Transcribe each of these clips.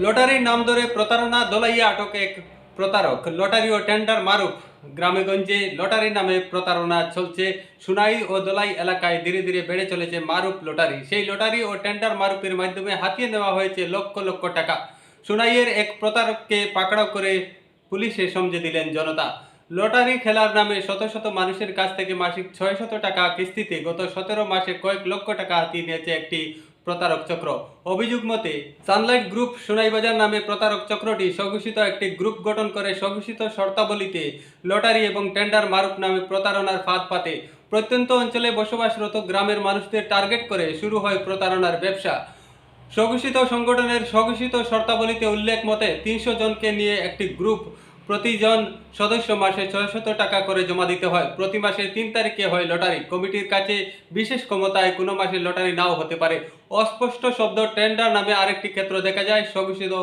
লটারির নাম ধরে প্রতারণা দলাইয়া আটক এক প্রতারক। লটারি ও টেন্ডার মারুফ। গ্রামেগঞ্জে লটারির নামে প্রতারণা চলছে। সুনাই ও দলাই এলাকায় ধীরে ধীরে বেড়ে চলেছে মারুফ লটারি। সেই লটারি ও টেন্ডার মারুফের মাধ্যমে হাতিয়ে নেওয়া হয়েছে লক্ষ লক্ষ টাকা। সুনাইয়ের এক প্রতারককে পাকড়াও করে পুলিশে সমঝে দিলেন জনতা। লটারি খেলার নামে শত শত মানুষের কাছ থেকে মাসিক ৬০০ টাকা কিস্তিতে গত ১৭ মাসে কয়েক লক্ষ টাকা হাতিয়ে নিয়েছে একটি প্রতারক চক্র। অভিযোগ মতে সানলাইট গ্রুপ সোনাইবাজার নামে প্রতারক চক্রটি স্বঘোষিত একটি গ্রুপ গঠন করে স্বঘোষিত শর্তাবলীতে লটারি এবং টেন্ডার মারুফ নামে প্রতারণার ফাঁদ পাতে। প্রত্যন্ত অঞ্চলে বসবাসরত গ্রামের মানুষদের টার্গেট করে শুরু হয় প্রতারণার ব্যবসা। স্বঘোষিত সংগঠনের স্বঘোষিত শর্তাবলীতে উল্লেখ মতে ৩০০ জনকে নিয়ে একটি গ্রুপ। প্রতিজন সদস্য মাসে ৬০০ টাকা করে জমা দিতে হয়। প্রতি মাসের ৩ তারিখে হয় লটারি। কমিটির কাছে বিশেষ ক্ষমতায় কোনো মাসে লটারি নাও হতে পারে। অস্পষ্ট শব্দ টেন্ডার নামে আরেকটি ক্ষেত্র দেখা যায় স্বঘোষিত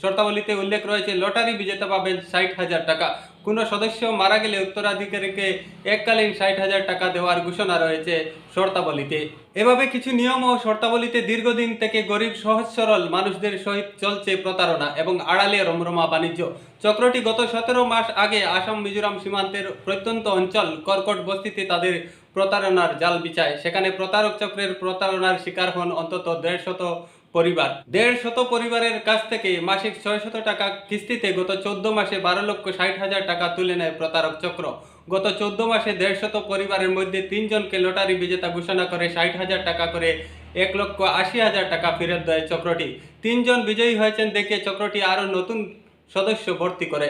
শর্তাবলীতে উল্লেখ রয়েছে লটারি বিজেতা পাবেন ৬০,০০০ টাকা। কোনো সদস্য মারা গেলে উত্তরাধিকারীকে এককালীন ৬০,০০০ টাকা দেওয়ার ঘোষণা রয়েছে শর্তাবলীতে। এভাবে কিছু নিয়ম ও শর্তাবলীতে দীর্ঘদিন থেকে গরিব সহজ সরল মানুষদের সহিত চলছে প্রতারণা এবং আড়ালে রমরমা বাণিজ্য। চক্রটি গত ১৭ মাস আগে আসাম মিজোরাম সীমান্তের প্রত্যন্ত অঞ্চল কর্কট বস্তিতে তাদের প্রতারণার জাল বিছায়। সেখানে প্রতারক চক্রের প্রতারণার শিকার হন অন্তত ১৫০ পরিবারের কাছ থেকে মাসিক ৬০০ টাকা কিস্তিতে গত ১৪ মাসে ১২,৬০,০০০ টাকা তুলে নেয় প্রতারক চক্র। গত ১৪ মাসে ১৫০ পরিবারের মধ্যে ৩ জনকে লটারি বিজেতা ঘোষণা করে ৬০,০০০ টাকা করে ১,৮০,০০০ টাকা ফেরত দেয় চক্রটি। ৩ জন বিজয়ী হয়েছেন দেখে চক্রটি আরও নতুন সদস্য ভর্তি করে।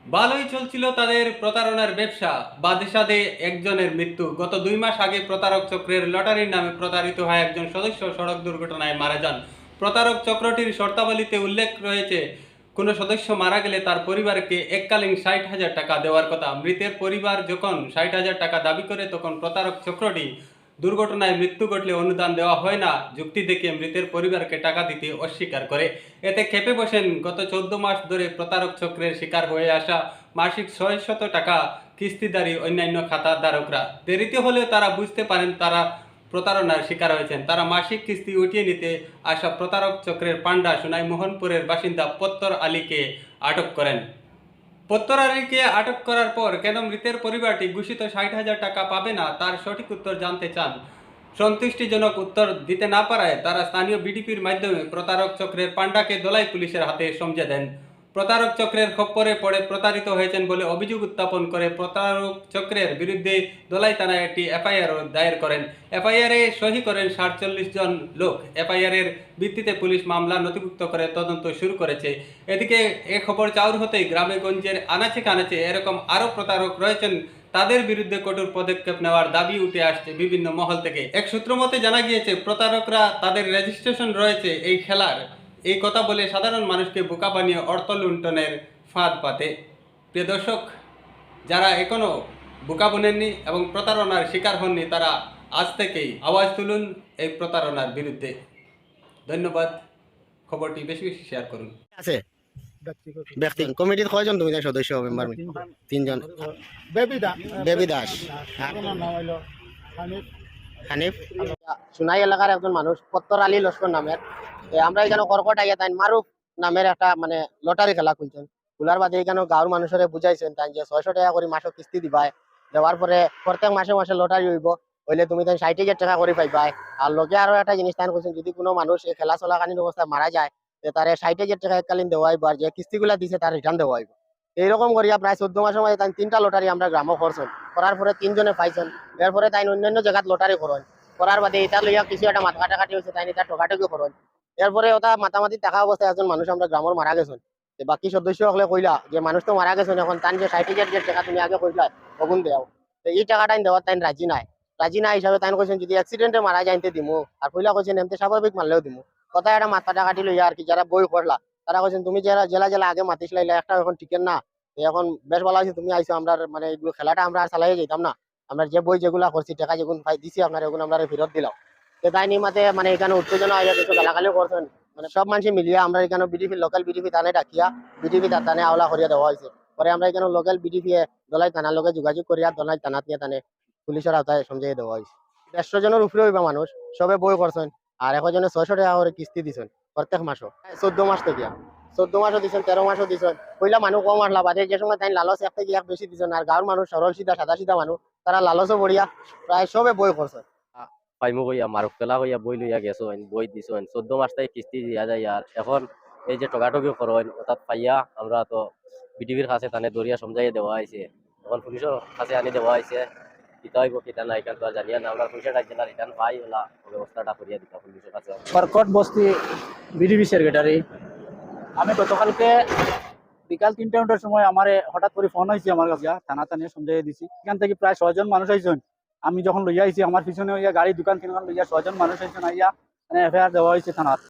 ভালোই চলছিল তাদের প্রতারণার ব্যবসা। বাদশাদে একজনের মৃত্যু। গত ২ মাস আগে প্রতারক চক্রের লটারির নামে প্রতারিত হয় একজন সদস্য সড়ক দুর্ঘটনায় মারা যান। প্রতারক চক্রটির শর্তাবলীতে উল্লেখ রয়েছে কোনো সদস্য মারা গেলে তার পরিবারকে এককালীন ৬০,০০০ টাকা দেওয়ার কথা। মৃতের পরিবার যখন ৬০,০০০ টাকা দাবি করে তখন প্রতারক চক্রটি দুর্ঘটনায় মৃত্যু ঘটলে অনুদান দেওয়া হয় না যুক্তি দেখে মৃতের পরিবারকে টাকা দিতে অস্বীকার করে। এতে ক্ষেপে বসেন গত ১৪ মাস ধরে প্রতারক চক্রের শিকার হয়ে আসা মাসিক ৬০০ টাকা কিস্তিদারি অন্যান্য খাতাধারকরা। দেরিতে হলেও তারা বুঝতে পারেন তারা প্রতারণার শিকার হয়েছেন। তারা মাসিক কিস্তি উঠিয়ে নিতে আসা প্রতারক চক্রের পান্ডা সোনাই মোহনপুরের বাসিন্দা পত্তর আলীকে আটক করেন। পত্তর আলীকে আটক করার পর কেন মৃতের পরিবারটি ঘোষিত ৬০,০০০ টাকা পাবে না তার সঠিক উত্তর জানতে চান। সন্তুষ্টিজনক উত্তর দিতে না পারায় তারা স্থানীয় বিডিপির মাধ্যমে প্রতারক চক্রের পান্ডাকে দলাই পুলিশের হাতে সমঝে দেন। প্রতারক চক্রের খপ্পরে পড়ে প্রতারিত হয়েছেন বলে অভিযোগ উত্থাপন করে প্রতারক চক্রের বিরুদ্ধে দলাই থানায় একটি এফআইআর দায়ের করেন। এফআইআরে সহি করেন ৪৭ জন লোক। এফআইআরের ভিত্তিতে পুলিশ মামলা নথিভুক্ত করে তদন্ত শুরু করেছে। এদিকে এ খবর চাউর হতেই গ্রামে গঞ্জের আনাচে কানাচে এরকম আরও প্রতারক রয়েছেন, তাদের বিরুদ্ধে কঠোর পদক্ষেপ নেওয়ার দাবি উঠে আসছে বিভিন্ন মহল থেকে। এক সূত্র মতে জানা গিয়েছে প্রতারকরা তাদের রেজিস্ট্রেশন রয়েছে এই খেলার, এই কথা বলে সাধারণ মানুষকে বোকা বানিয়ে অর্থ লুণ্ঠনের ফাঁদ পাতে। প্রিয় দর্শক, যারা এখনও বোকা বনেননি এবং প্রতারণার শিকার হননি তারা আজ থেকেই আওয়াজ তুলুন এই প্রতারণার বিরুদ্ধে। ধন্যবাদ। খবরটি বেশি বেশি শেয়ার করুন। আছে ব্যক্তি কমিটির কয়জন তুমি সদস্য মেম্বার? ৩ জন। বেবি দাস, হানিফ। সুনাই এলাকার একজন মানুষ পত্তর আলী লস্কর নামের। আমরা এখানে কর্কট আইয়া তাই মারুফ নামের একটা মানে লটারি খেলা খুলছেন। খোলার বাদে এখানে গাঁর মানুষের বুঝাইছেন তাই যে ৬০০ টাকা করে মাসে কিস্তি দিবাই। দেওয়ার পরে প্রত্যেক মাসে মাসে লটারি হইব, হইলে তুমি তাই ৬০,০০০ টাকা করে পাইবাই। আর লোকে আরো একটা জিনিস তাই করছেন, যদি কোনো মানুষ এই খেলা চলাকালীন অবস্থায় মারা যায় তারে ৬০,০০০ টাকা এককালীন দেওয়া হইব, আর যে কিস্তিগুলা দিছে তার রিটার্ন দেওয়া হইব। এইরকম করিয়া প্রায় ১৪ মাসের মধ্যে তাই ৩টা লটারি আমরা গ্রামে করছেন। করার পরে ৩ জনে পাইছেন। এরপরে তাই অন্যান্য জায়গাত লটারি করেন। করার বাদে এটা লইয়া কিছু একটা মাথা কাটাকাটি হয়েছে, তাই এটা ঠকাঠকি করেন। এরপরে ওটা মাতামাতি টাকা অবস্থায় একজন মানুষ আমরা গ্রামের মারা গেছেন। বাকি সদস্য সকলে কইলা যে মানুষ তো মারা গেছেন, এখন তান যে ৬০,০০০ যে টাকা তুমি আগে কইলা অগুন দেও, তো এই টাকাটাই দেওয়ার তাই রাজি নাই হিসাবে তাই কইছেন যদি অ্যাক্সিডেন্টে মারা যাইতে দিমু, আর কইলা কইছেন এমনি স্বাভাবিক মারলেও দিমু। কথা একটা মাথা টাকাটি লইয়া আর কি যারা বই করলা তারা কইছেন তুমি যারা জেলা জেলা আগে মাতিস লাইলা একটা এখন টিকেন না, এখন বেশ ভালো আছে তুমি আইছো, আমরা মানে এগুলো খেলাটা আমরা চালাই যাইতাম না, আমরা যে বই যেগুলা করছি টাকা যেগুলো দিছি আপনার এগুলো আমরা ফেরত দিলাম। তাই নিমাতে মানে এখানে উত্তেজনা হয়ে কিছু গালাগালি করছেন। মানে সব মানুষ মিলিয়ে আমরা এখানে বিডিপি লোকাল বিডিপি থানে ডাকিয়া বিডিপি তার থানে আওলা করিয়া দেওয়া হয়েছে। পরে আমরা এখানে লোকাল বিডিপি দলাই থানার লগে যোগাযোগ করিয়া দলাই থানাত নিয়ে থানে পুলিশের আওতায় সমঝাই দেওয়া হয়েছে। ১৫০ জনের উপরে হইবা মানুষ, সবে বই করছেন, আর ১ জনে ৬০০ টাকা করে কিস্তি দিচ্ছেন। প্রত্যেক মাসও 14 মাস থেকে 14 মাসও দিচ্ছেন 13 মাসও দিচ্ছেন পয়লা মানুষ কম আসলা বাদে যে সময় তাই লালচ এক থেকে এক বেশি দিচ্ছেন আর গাঁর মানুষ সরল সিধা সাদা সিধা মানুষ তারা লালচও বড়িয়া প্রায় সবে বই করছে পাইমু কইয়া মারুফ তেলা কইয়া বই লইয়া গেছো বই দিছো 14 মাস তাই কিস্তি দিয়া যায় আর এখন এই যে টকাটকি করেন অর্থাৎ পাইয়া আমরা তো বিটিভির কাছে তানে দরিয়া সমঝাইয়া দেওয়া হয়েছে এখন পুলিশের কাছে আনি দেওয়া হয়েছে কিতা হইব কিতা নাই এখান তো আর জানিয়া না আমরা পয়সাটা যেন রিটার্ন পাই ওলা ব্যবস্থাটা করিয়া দিতা পুলিশের কাছে কর্কট বস্তি বিডিবি সেক্রেটারি। আমি গতকালকে বিকাল 3টার সময় আমার হঠাৎ করে ফোন হয়েছে আমার কাছে থানা থানিয়ে সমঝাইয়া দিছি এখান থেকে প্রায় 6 জন মানুষ আইছেন আমি যখন লইয়া আইছি আমার পিছনে হইয়া গাড়ি দোকান তিনখান লইয়া 6 জন মানুষ আইছেন আইয়া এফআইআর দেওয়া হয়েছে থানার